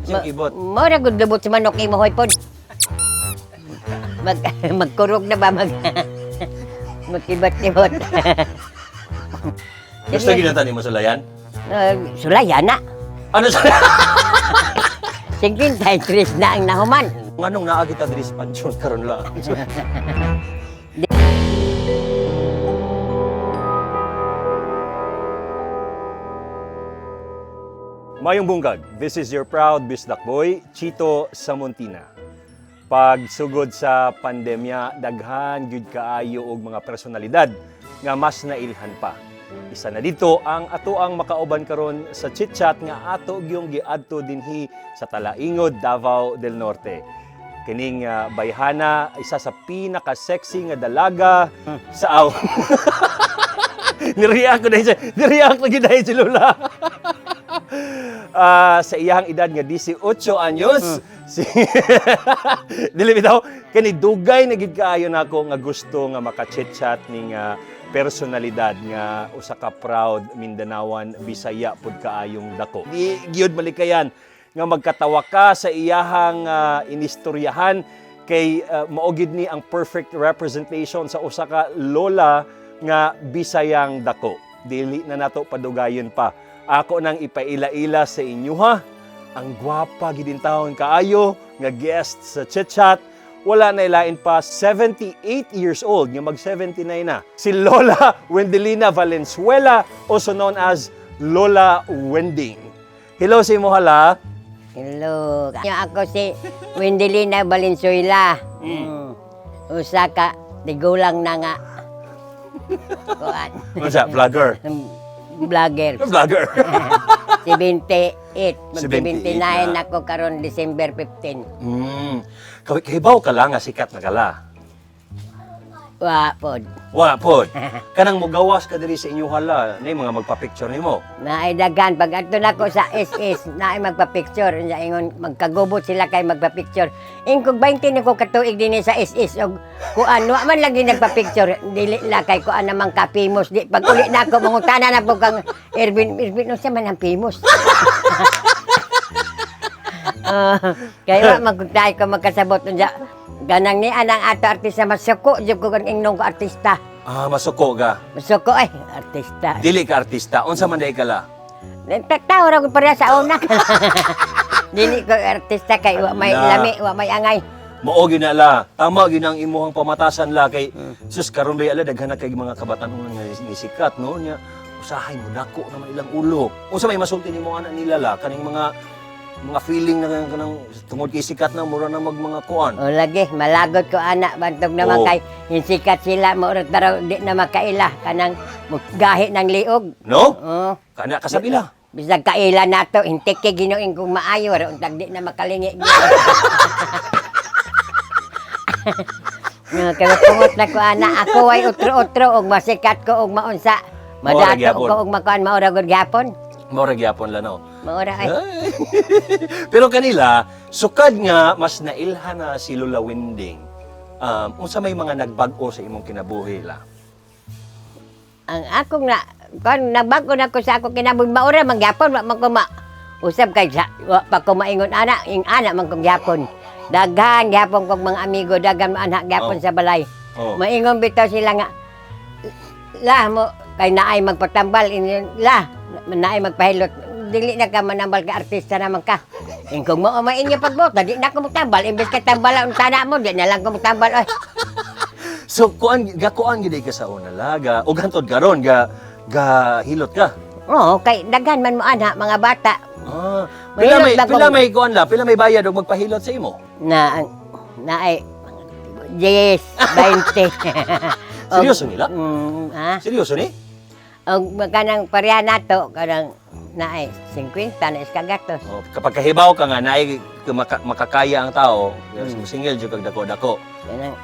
Siyang ibot. Mora gud lubot si manok imo hoy pod. Magkurog na ba magkibot-kibot. Gusto ginatan mo sulayan? Sulayan na. Ano sulayan? 53 na ang nahuman. Nganong naa kita diri sa pansyon karon lang. Mayong bunggag, this is your proud bisdak boy, Chito Samontina. Pag sugod sa pandemya, daghan gyud kaayo og mga personalidad nga mas nailhan pa. Isa na dito ang atoang makauban karon sa chit-chat nga ato gyung giadto dinhi sa Talaingod, Davao del Norte. Kining bayhana, isa sa pinaka-sexy nga dalaga sa aw. Nireact ko dahil si Lola. Sa iyang edad nga 18 anyos, dili bitaw kani dugay na gid kaayo nako nga gusto nga maka-chit-chat ning personalidad nga usa ka proud Mindanaoan Bisaya pud kaayong dako. Di gyud malikayan nga magkatawa ka sa iyahang inistoryahan kay mao gid ni ang perfect representation sa usa ka lola nga Bisayang dako. Dili na nato padugayon pa. Ako nang ipaila-ila sa inyo ha. Ang gwapa gid taon kaayo nga guest sa chit-chat. Wala na ilain pa 78 years old, nga mag-79 na. Si Lola Wendelina Valenzuela, also known as Lola Wending. Hello si Mohala. Hello. Ako si Wendelina Valenzuela. Usa ka tigulang na nga. Kuan. Ano siya? Vlogger? Vlogger. Vlogger. 78. Mag-79 na. ako karon December 15. Kahibaw ka lang nga sikat na kala. Wa pod. Wala po. Kanang mugawas ka diri sa inyo hala, na mga magpa-picture nimo. Naay daghan pag adto nako sa SS naay magpa-picture unya ingon magkagubot sila kay magpa-picture. Ingkog 20 nako katuig dinhi sa SS og kuan wa man lagi nagpa-picture dili la kay kuan namang ka famous di pag uli nako mangutana na po kang Ervin no siya man ang famous. Kaya magkutay ko magkasabot unya ganang ni anang ato artista masuko jud ko kang ingnon ko artista. Masuko ka. Masuko ay artista. Dili ka artista. Unsa man day ka la? Nagtataw ra ko pareha sa una. Dili ko artista kay wa may lami, wa may angay. Mao gyud na la. Tama gyud ang imuhang pamatasan la kay sus karon bay ala daghan na kay mga kabatan-on nga nisikat no nya usahay mo dako na ilang ulo. Unsa may masulti nimo anak nila la kaning mga feeling na kanang tungod kay sikat na mura na mga kuan. O lagi malagot ko anak bantog naman kay hinsikat sila mo pero di na makaila kanang gahi ng liog. No? Oh. Kana kasabila. Bisag kaila nato hintik kay Ginoong kung maayo ra untag di na makalingi. Nga kaya tungot na ko anak ako ay utro-utro og masikat ko og maunsa. Madato ko og makuan maura gud gyapon. Maura gyapon la no. Maura ay. Pero kanila sukad nga mas nailhan na si Lola Wending. Unsa may mga nagbag-o sa imong kinabuhi la? Ang akong na kon nagbago na ko sa ako kinabuhi maura man gyapon wa man ko usab kay sa wa pa ko maingon ana ing ana man kong gyapon. Daghan gyapon kog mga amigo daghan anak gyapon sa balay. Maingon bitaw sila nga lah mo kay naay magpatambal la naay magpahilot dili na ka manambal ka artista naman ka. Kung mo mainyo pagbot di na ko magtambal imbes ka tambal ang tana mo di na lang ko magtambal oy. So kuan gid ka sa una laga ug hantod karon ga hilot ka. Oo kay daghan man mo ana mga bata. Pila may kuan la pila may bayad og magpahilot sa imo? Naay 10 20. Seryoso nila? Ha? Seryoso ni? Og kanang pareha nato kanang naay 50 na iskagatos. Kapag kahibaw ka nga naay makakaya ang tao, single jud kag dako-dako. Kanang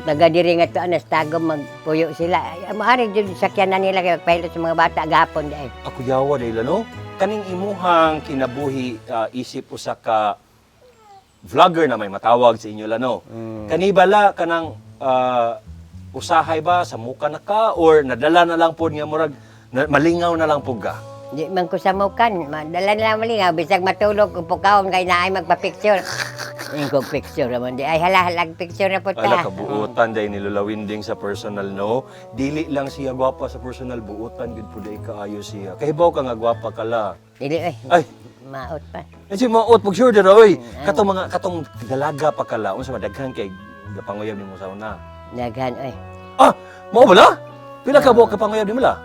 taga diri nga to anas tagom magpuyo sila. Maari jud sakyanan nila kay pahilot sa mga bata gapon dai. Ako yawa dahil no? Kaning imuhang kinabuhi isip usa ka vlogger na may matawag sa inyo lano. Kanibala kanang usahay ba sa muka na ka or nadala na lang po nga murag malingaw na lang po ka? Di man ko sa mukan. Madala na lang mali nga. Bisag matulog kung pukaon kay naay magpa-picture. Ingkong picture naman. Di ay halahalag picture na po Ala ta. kabuutan day ni Lola Winding sa personal, no? Dili lang siya gwapa sa personal, buutan gud pud ay kaayo siya. Kahibaw ka nga gwapa kala. Dili ay. Ay, Maot pa. si maot pag sure dira oy. Katong dalaga pa kala unsa madaghan kay gapanguyab nimo sa una. Daghan ay. Ah, mao bala? Pila ka buok kapanguyab nimo la?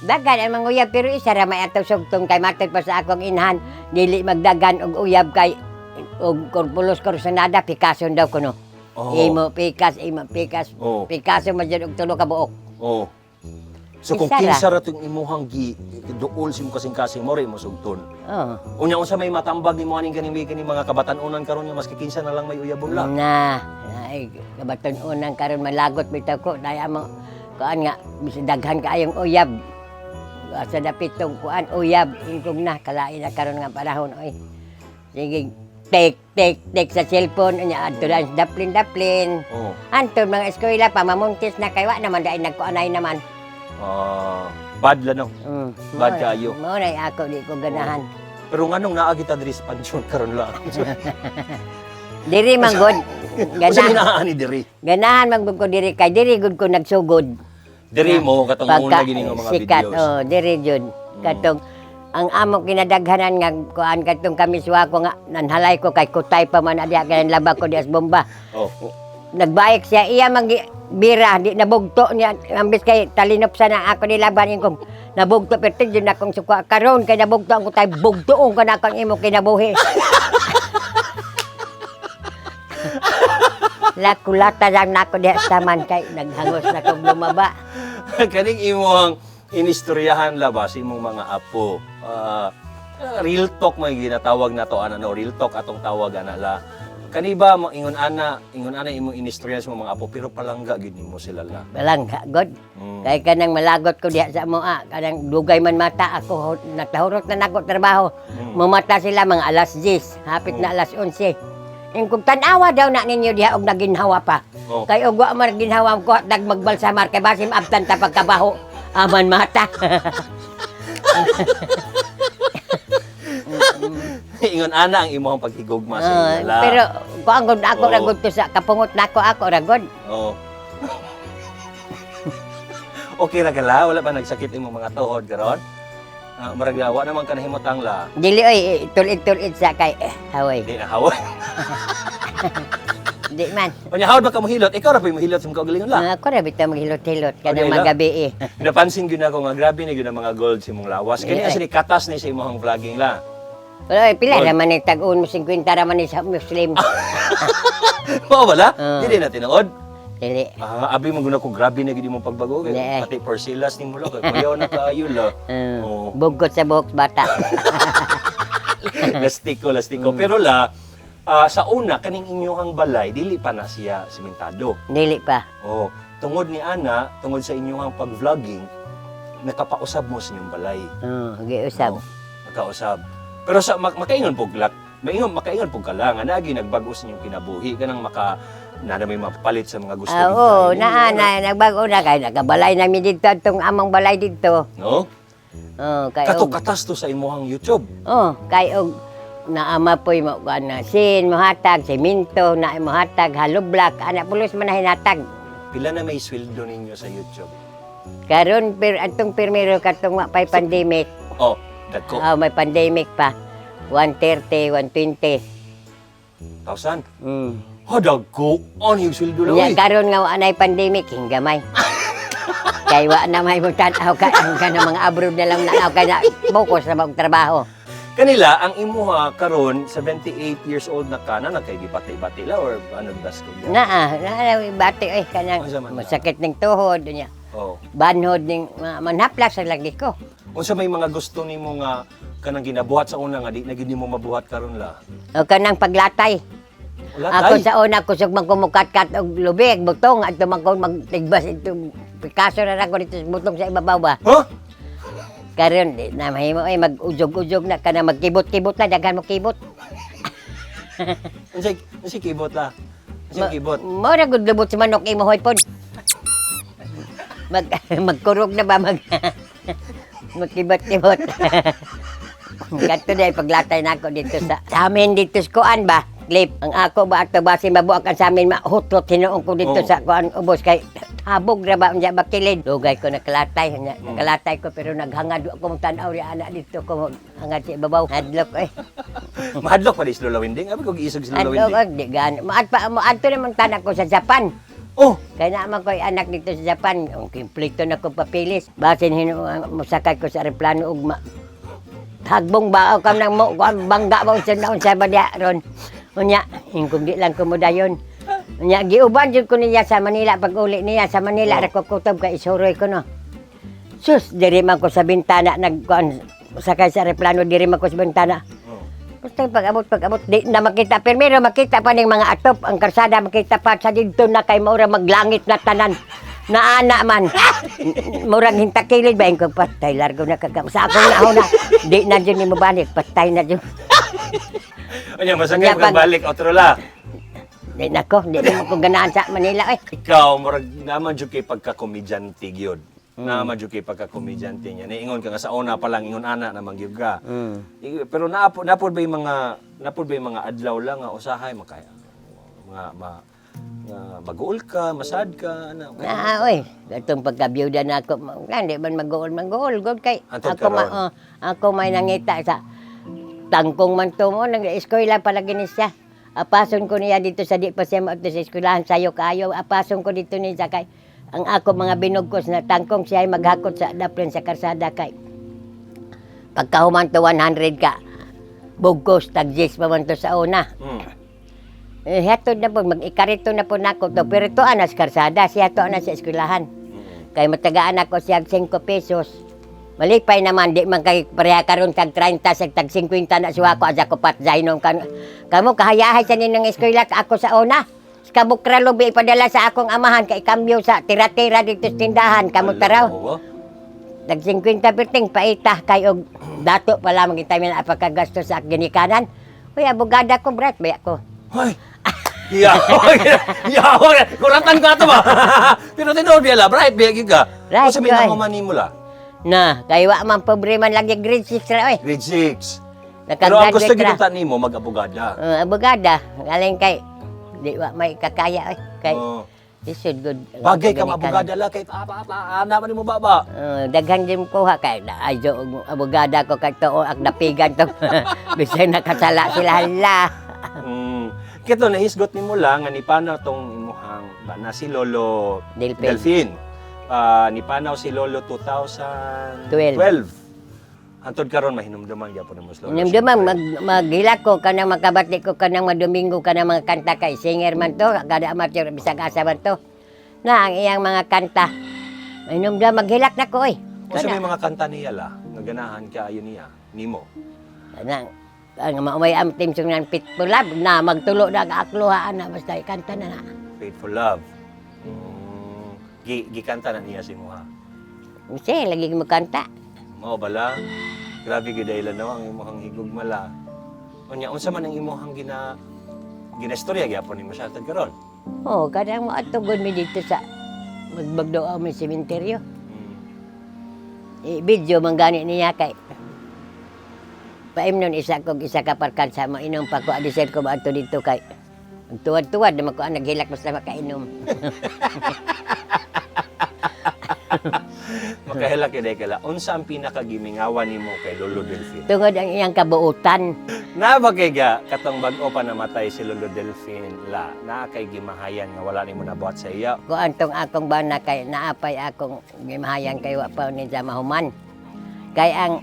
Dagan ang mga uyab pero isa ra may ato sugtong kay matod pa sa akong inhan dili magdagan og uyab kay og korpulos korsanada Picasso daw kuno. Oh. Imo Picasso, Oh. Picasso man jud og tulo ka buok. Oh. So kung Isa ra. kinsa ra tong imuhang duol sim kasing-kasing mo rin mo sugton. Oh. Unya unsa may matambag nimo aning kani mga kabatan-unan karon nga maski kinsa na lang may uyabon la. Ay kabaton unang karon malagot bitaw ko daya mo kuan nga bisag daghan kaayong uyab. Sa dapitong kuan uyab ingkog na kalain na karon nga panahon oy. Sige take sa cellphone nya adto lang daplin. Oh. Anton mga eskwela pa mamuntis na kay wa naman dai nagkuanay naman. Bad la no. Bad Mao- kayo. Mao na ako di ko ganahan. Pero nganong naa kita diri sa pansyon karon la. Diri man gud. Unsa Ganahan. ginaani diri? Ganahan man gud ko diri kay diri gud ko nagsugod. Diri mo katong una gini nga mga sikat, videos. oh, diri jud. Katong ang amo kinadaghanan nga kuan katong kamiswa ko nga nanhalay ko kay kutay pa man adiha kay laba ko di as bomba. Oh. Nagbayek siya iya bira di nabugto niya ambis kay talinop sa na ako nilaban ingkong nabugto pero jud akong suka karon kay nabugto ang kutay bugtoon ka na kang imo kinabuhi. Lakulata lang nako diha sa man kay naghangos na kog lumaba. Kaning imong inistoryahan la ba sa imong mga apo. Real talk may ginatawag na to ano real talk atong tawag ana la. Kani ba mo ingon ana imong inistorya sa mga apo pero palangga gid nimo sila la. Balangga god. Mm. Kay kanang malagot ko diha sa moa, kanang dugay man mata ako natahurot na nako trabaho. Mamata sila mga alas 10, hapit na alas 11. Ingkog tan-awa daw na ninyo diha og naginhawa pa. Oh. Kay og wa man ginhawa ko dag magbalsamar kay basim abtan ta pagkabaho. Aman mata. Ingon ana ang imong paghigugma sa ila la. Pero kuan gud ako Oh. ragod to sa kapungot nako ako ragod. Oh. Okay ra gala, wala ba nagsakit imong mga tuhod karon? Marag wa naman ka nahimutang la. Dili oy tulit-tulit sa kay haway. Di na haway. Di man. Unya hawad ba ka mohilot? Ikaw ra pa mohilot sa mga kaugalingon la. Ako ra bitaw maghilot-hilot kanang Okay, la. magabi eh. Napansin gyud ako nga grabe na gyud ang mga gold sa imong lawas. Kani Yeah. asli katas ni sa imong vlogging la. Wala pila Gold. naman ni tag-un mo 50 raman ni sa Muslim. Oo bala? Ah. Dili na tinuod. Dili. Abi man guna ko grabe na gyud imong pagbago kay Yeah. pati porsilas nimo la kay kuyaw na kaayo la. Oo. Bugot sa buhok bata. Lastiko. Pero la sa una kaning inyong balay dili pa na siya sementado. Dili pa. Oh, tungod ni ana, tungod sa inyong pag-vlogging, nakapausab mo sa inyong balay. Giusab. Oh, nakausab. Pero sa makaingon pug lak, makaingon pug kala nga nagi nagbago sa inyong kinabuhi kanang na may mapalit sa mga gusto Oo, ninyo. nagbago na kay nagabalay namin dito atong amang balay dito. No? Kay Kato og katas to sa imong YouTube. kay og naama poy mo kana sin mohatag semento na mohatag hollow block ana pulos man na hinatag. Pila na may sweldo ninyo sa YouTube? Karon atong pirmero katong wa pay pandemic. Oh, dagko. May pandemic pa. 130, 120. 1,000. Mm. Ha, dagko. Ano yung sweldo na Nya uy? karon nga wa nay pandemic hinggamay. Kay wa na may mutanaw ka ang kanang mga abroad na lang nanaw kay na focus sa mga trabaho. Kanila, ang imuha karon 78 years old na ka na nagkaigibati-bati la or ano das ko? Naa bati ay kanang Unsa man na? masakit ning tuhod nya. Oh. Banhod ning manhaplas sa lagi ko. Unsa may mga gusto nimo nga kanang ginabuhat sa una nga di na gyud nimo mabuhat karon la? O kanang paglatay. Wala Ako tay. sa una kusog man kumukat-kat og lubig butong at man ko magtigbas ito Picasso na ako dito sa butong sa ibabaw ba. Huh? Karon di na mahimo ay mag-ujog-ujog na kana magkibot-kibot na daghan mo kibot. Unsay kibot la? Unsay kibot? Mo ra gud lubot sa manok imo hoy pod. Magkurog na ba Makibot-kibot. Ganto day paglatay nako dito sa amin dito sa kuan ba? Clip. Ang ako ba ato base mabuak ang sa amin mahutot hinuon ko dito sa kuan ubos kay habog ra ba unya bakilid. Dugay ko nakalatay nya. Nakalatay ko pero naghangad ako mong tan-aw ri ana dito ko hangad sa ibabaw. Hadlok Mahadlok pa di si Lola Winding. Abi ko giisog si Lola Hadlok Winding. di gan. Maadto naman tanak ko sa Japan. Oh, Kaya naman ko anak dito sa Japan. Ang kimplito na ko papilis. Basin musakay ko sa aeroplano ug hagbong ba kam nang mo bangga ba unsa naon sa badya ron. Unya, ingkong di lang kumudayon. Unya giuban jud ko niya sa Manila pag uli niya sa Manila ra ko kutob kay isuroy ko no. Sus, diri man ko sa bintana nagkuan sakay sa aeroplano diri man ko sa bintana. Basta pag-abot di na makita primero makita pa ning mga atop ang karsada makita pa sa didto na kay maura maglangit na tanan. Naana man. Murang hintakilid ba yung patay largo na kagam. Sa akong nauna, di na dyan ni mabalik, patay na dyan. Anya masakay ka balik Otrola. Di na ko, di na ko ganaan sa Manila eh. Ikaw murag naman jud kay pagka-komedyante gyud. Naman jud kay pagka-komedyante niya. Niingon ka nga sa una pa lang ingon ana naman gyud ka. Pero napod ba yung mga adlaw lang nga usahay makaya. Mga mag-uol ka, masad ka, ano. Oy, gatong pagkabiyuda na ako, hindi man mag-uol, good kay. Antod ka ron. Ako may nangita sa tangkong man to mo, nag-eskwela palagi ni siya. Apason ko niya dito sa di pa siya mauto sa eskwelahan, sayo kayo, apason ko dito niya kay. Ang ako mga binugkos na tangkong siya ay maghakot sa daplin sa karsada kay. Pagkahuman to 100 ka, bugkos, tagjis pa man to sa una. Hatod na po, mag-ikarito na po nako to. Pero ito anas karsada, siya to anas sa eskwelahan. Kaya matagaan ako siya 5 pesos. Malipay naman, di man kay pareha karon tag 30 sa tag 50 na suwa ko aja ko patzay nung kamo kahayahay sa ninong eskwela ako sa una. Kabukra lubi ipadala sa akong amahan kay kambyo sa tira-tira dito sa tindahan kamo taraw. Tag 50 perting paita kay og dato pala magita mi na apakagasto sa ginikanan. Uy abogada ko brat ba ako. Hoy. Kuratan ka to ba? Pero tinuod biya la, bright biya gyud ka. Right, Sa minang boy. mani mo la. Na, kay wa man problema lagi grade 6 ra oy. Grade 6. Pero ang gusto Nakagraduate ra. kita nimo mag-abogada. Abogada, galing kay di wa may kakaya oy. Kay Oh. isud good. Bagay ka abogada la kay ana man nimo baba. Daghan din kuha kay ayo abogada ko kay tuo ak dapigan to. Bisay nakasala sila hala. Kito nahisgot nimo lang nga nipanaw tong imuhang ba na si Lolo Delphin. Delphin. Nipanaw si Lolo 2012. 12. Antod karon mahinumduman gyapon mo Lolo. Namdamang maghila ko kanang makabati ko kanang madomingo kanang mga kanta kay singer man to kada amateur bisag asa man to. Na ang iyang mga kanta. Mainumdam maghilak na ko oy. Kasi may mga kanta niya la, naganahan ka ayon niya nimo. Nang ang maumay am team sung nan Pitful Love na magtulo na akluhaan na basta kanta na na. Faithful Love. Gikanta na niya si Muha. Kasi lagi mo kanta. Mao bala. Grabe gyud ay lanaw ang imong higugmala. Unya unsa man ang imong ginastorya gyapon nimo sa atad karon? Oh, kadang mo atugod mi dito sa magbagdoa mi sementeryo. Video man gani niya kay paim nun isa ka parkan sa mainom pa ko adisir ko ba ato dito kay tuwad-tuwad naman ko ang naghilak basta makainom. Makahilak yun kala. Unsa ang pinakagimingawan nimo kay Lolo Delphin? Tungod ang iyang kabuutan. Na ba kay ga katong bag-o pa namatay si Lolo Delphin la na kay gimahayan nga wala nimo nabuhat sa iya. Ko antong akong bana kay naapay akong gimahayan kay wa pa ni sa mahuman. Kay ang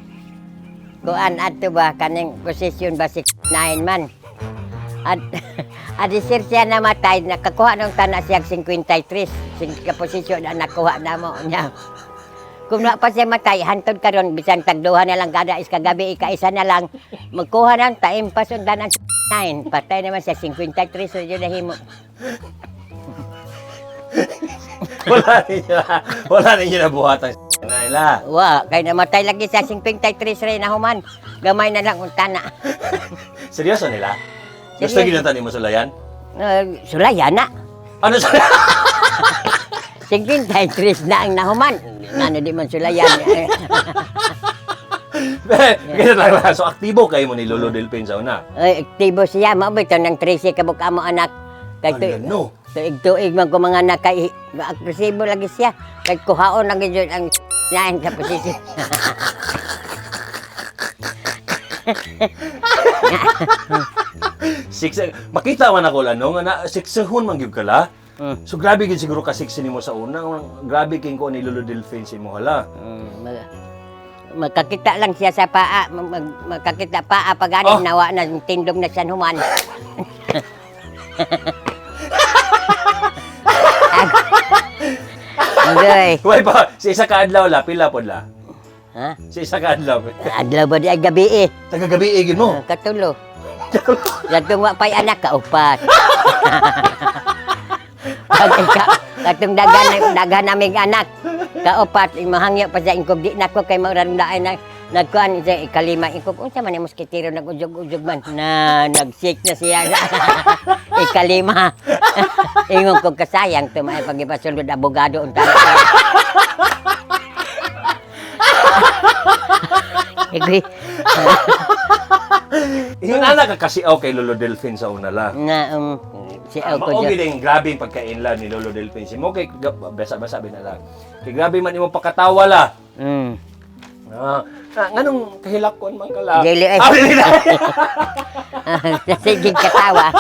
kuan ato ba kaning posisyon ba si 9 man. Adisir siya namatay, nakakuha nung tanak siya 53. Sige posisyon na nakuha na mo niya. Kung na pa siya matay, hantod karon bisan tagduha na lang kada is kagabi ika-isa na lang. Magkuha ng taim pa sundan ang 9. Patay naman siya 53 so yun nahimo. Wala niya nabuhatan naila. Wa, kay namatay lagi sa 53 rin na human. Gamay na lang untana. Seryoso nila? Gusto Seryoso. ginatan nimo sulayan? Sulayan na. Ano sa 53 na ang nahuman. Ano di man sulayan. Ganyan lang. So, aktibo kayo mo ni Lolo Delphin sa una. Ay, aktibo siya. Mabito ng 13 kabuk amo anak. Kay Ano? tuig man ko mga anak kay agresibo lagi siya. Kay kuhaon lagi jud ang lain sa posisyon. Makita man ako ano nga na siksahon man gyud kala. Mm. So grabe gid siguro ka siksi nimo sa una. Grabe king ko ni Lolo Delphin si mo hala. Magkakita lang siya sa paa, magkakita paa pag Oh. nawa na tindog na siya human. Andoy. Why ba? Sa isa ka adlaw la pila pod la. Ha? Sa isa ka adlaw. Adlaw ba di ay gabi eh? Taga-gabi gid mo. Katulo. Katong wa pa'y anak ka upat. Katong dagan naming anak. Kaupat mahangyo pa sa ingkog di nako kay marandaay na nagkuan sa ikalima ingkog unsa man yung moskitero nagujog-ujog man na nagsik na siya. Ikalima. Ingon ko kasayang tumay pagipasulod abogado unta. Igwi. Yung anak ka kasi kay Lolo Delphin sa una la. Na si ako Mao dyan. gid ang grabing pagkainlan ni Lolo Delphin. Si mo kay basa-basa na lang. Kay grabe man imo pakatawa la. Nganong kahilakon man kala. Dili ay. Dili na. Sige katawa.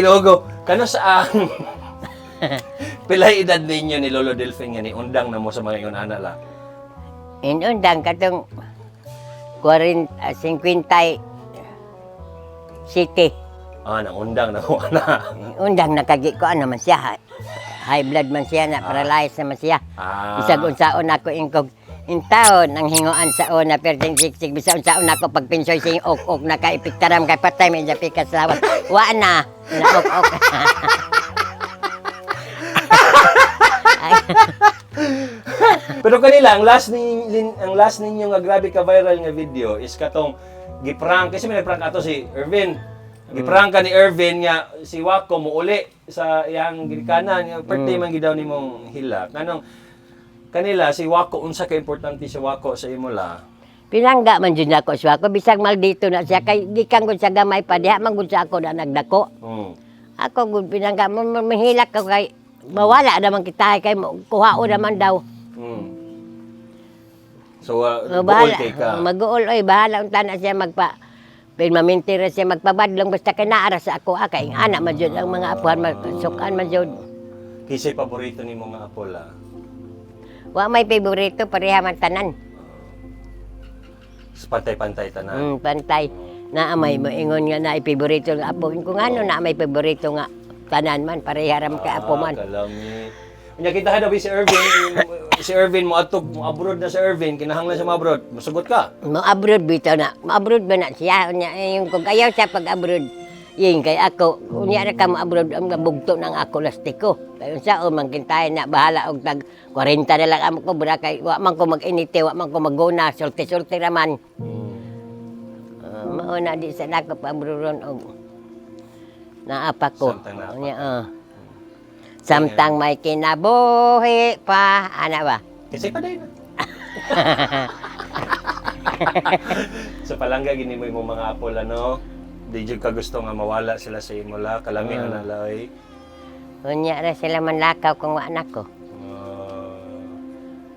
Logo, kano sa ang pilay edad ninyo ni Lolo Delphin nga ni undang na mo sa mga ingon ana la. Inundang katong 50 city. Nang undang na mo ana. Undang nakagi ko ano man siya. High blood man siya na paralyzed naman siya. Isag unsaon ako ingkog intaon ang hinguan sa una perting siksik bisa unsaon ako pag pinsoy sing ok na kay piktaram kay patay may pikas lawas. Wa na ok. Pero kanila ang last ninyo nga grabe ka viral nga video is katong giprank kasi may prank ato si Ervin. Giprank ka ni Ervin nga si Wako muuli sa iyang gilikanan nga birthday man gidaw nimong hila. Kanong kanila si Wako unsa ka importante si Wako sa imo la? Pinangga man jud ako sa ako bisag maldito na siya kay gikan gud sa gamay pa diha man gud sa ako na nagdako. Ako gud pinangga mahilak ko kay mawala naman kita kay kuhao naman daw. So buol kay ka. Mag-uol oy bahala unta na siya magpa pinamintira siya magpabadlong basta kay naara sa ako kay anak man jud ang mga apuhan magsukan man jud. Kisay paborito nimo nga apo la? Wa may paborito pareha man tanan. Pantay-pantay tanan. Pantay. Na may moingon nga na paborito nga apo ko ngano na may paborito nga tanan man pareha ram kay apo man. Kalami. Unya kita daw si Ervin, si Ervin mo atog mo abroad na si Ervin, kinahanglan sa abroad. Masugot ka. Mo-abroad bitaw na. Mo-abroad ba na siya? Unya, yung kung ayaw siya pag-abroad. Yung kay ako, unya na ka mo-abroad ang bugto ng ako lastiko. Kaya sa o mangkintay na bahala og tag 40 na lang amo ko bura kay wa man ko mag-inite, wa man ko maguna, sulti-sulti raman. Mao na di sa nako pa-abroad og naapa ko. Samtang naapa Unya, samtang may kinabuhi pa, ana ba? Kasi pa din. So palangga gini mo imong mga apol ano. Di jud ka gusto nga mawala sila sa imo la, kalami ana lay. Unya ra sila manlakaw kung wa nako.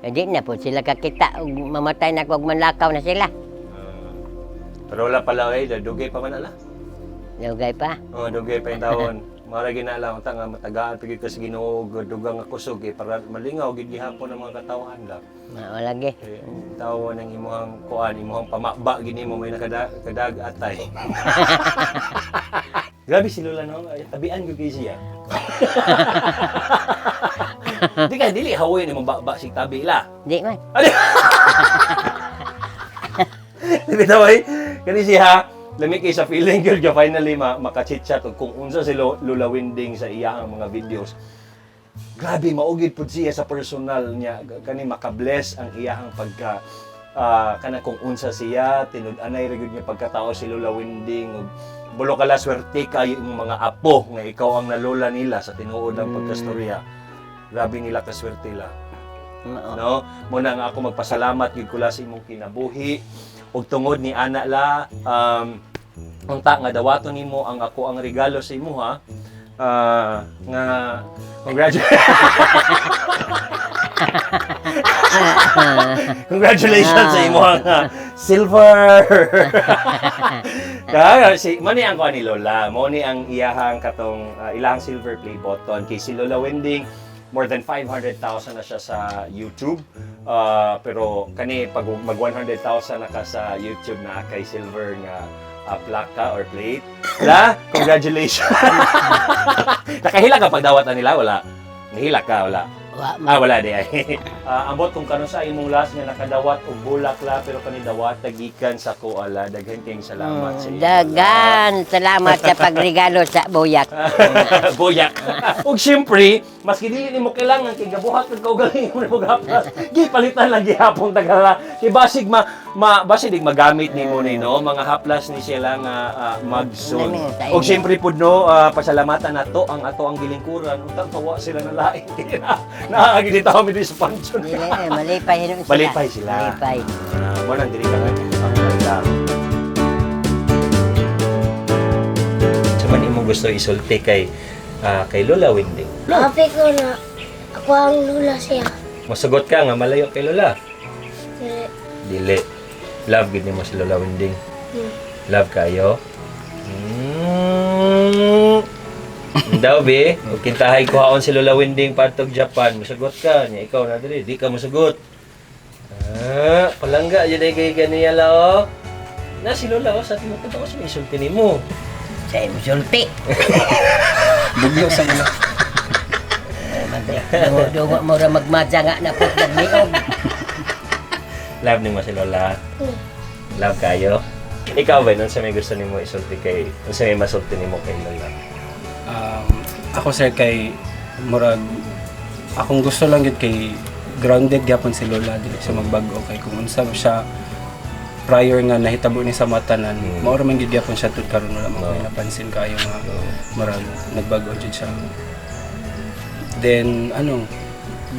Di na po sila kakita ug mamatay na kog manlakaw na sila. Pero wala pala dugay pa man ala. Lugay pa. Dugay pa yung taon. Mara ginala unta nga matagaan pagid ka sa Ginoo dugang nga kusog para malingaw gid gihapon ang mga katawhan lang. Mao lagi. Tawo ng imuhang kuan, imuhang pamaba gini mo may nakadag atay. Grabe si Lola no, tabian gyud kay siya. Di ka dili hawoy ni mababa si tabi la. Di man. Di taway kani siya lami kay sa feeling girl ga finally makachit-chat kung unsa si Lola Winding sa iyang mga videos. Grabe maugid pud siya sa personal niya kani makabless ang iyang pagka kana kung unsa siya tinud-anay ra gyud niya pagkatao si Lola Winding ug bulo kala swerte kayo yung mga apo nga ikaw ang nalola nila sa tinuod ng pagkastorya. Grabe nila kaswerte la. no? Muna nga ako magpasalamat gyud kula sa imong kinabuhi ug tungod ni ana la unta nga dawaton nimo ang ako ang regalo sa imo ha. Nga congratulations sa imo nga silver. Kaya si mani ang kuha ni Lola, mo ni ang iyahang katong ilang silver play button kay si Lola Winding more than 500,000 na siya sa YouTube. Pero kani pag mag 100,000 na ka sa YouTube na kay silver nga plaka or plate. La, congratulations. Nakahila ka pag dawat na nila, wala. Nahila ka, wala. Wala di ay. Ambot kung kano sa imong last nga nakadawat og bulak la pero kani dawat tagikan sa koala. Daghan kayong salamat sa iyo. Dagan, salamat sa pagregalo sa buyak. Buyak. Ug syempre, maski dili nimo kailangan kay gabuhat kag kaugaling mo og haplas. Gipalitan lang gihapon tagala. Kay basig basig magamit nimo ni no mga haplas ni sila nga magsun. Ug syempre pud no pasalamatan nato ang ato ang gilingkuran. Untang tawa sila na lain. Naagi dito kami sa pansyon. Malipay sila. Malipay sila. Malipay. Mo nang dili ka nga ang maganda. Sa man imo gusto isulti kay Lola Winding. Happy ko na ako ang lula siya. Masugot ka nga malayo kay Lola. Dire. Dili. Love gid nimo si Lola Winding. Love kayo. Daw be, ug kintahay ko haon si Lola Winding padtog Japan. Musugot ka nya ikaw na diri, di ka musugot. Palangga jud ay kay ganiya la oh. Na si Lola oh, sa tinuod ko sa isulti nimo. Sa imo sulti. Bugyo sa mga. Dungo mo ra magmadya nga na pud nagniog. Love nimo si Lola. Love kayo. Ikaw ba nun sa may gusto nimo isulti kay, sa may masulti nimo kay Lola? Ako sir kay murag akong gusto lang gid kay grounded gyapon si Lola dili siya magbago kay kung unsa siya prior nga nahitabo ni sa matanan mao ra man gid gyapon siya tud karon wala man koy napansin kaayo nga murag nagbago jud siya. Then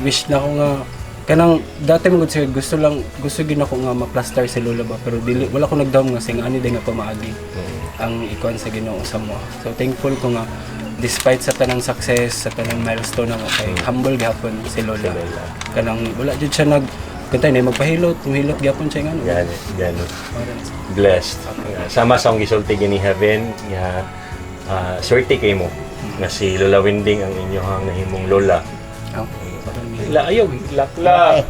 wish na ko nga kanang dati mo gud sir gusto gid ako nga ma-plaster si Lola ba pero dili wala ko nagdawom nga sing ani day nga pamaagi ang ikuan sa Ginoo sa mo. So thankful ko nga despite sa tanang success, sa tanang milestone na kay humble gapon si Lola. Kanang wala jud siya kantay na magpahilot, humilot gapon siya ngano. Gano. Blessed. Sama sa akong gisulti ni Heaven nga swerte kay mo nga si Lola Winding ang inyong nahimong lola. Ayaw, lakla.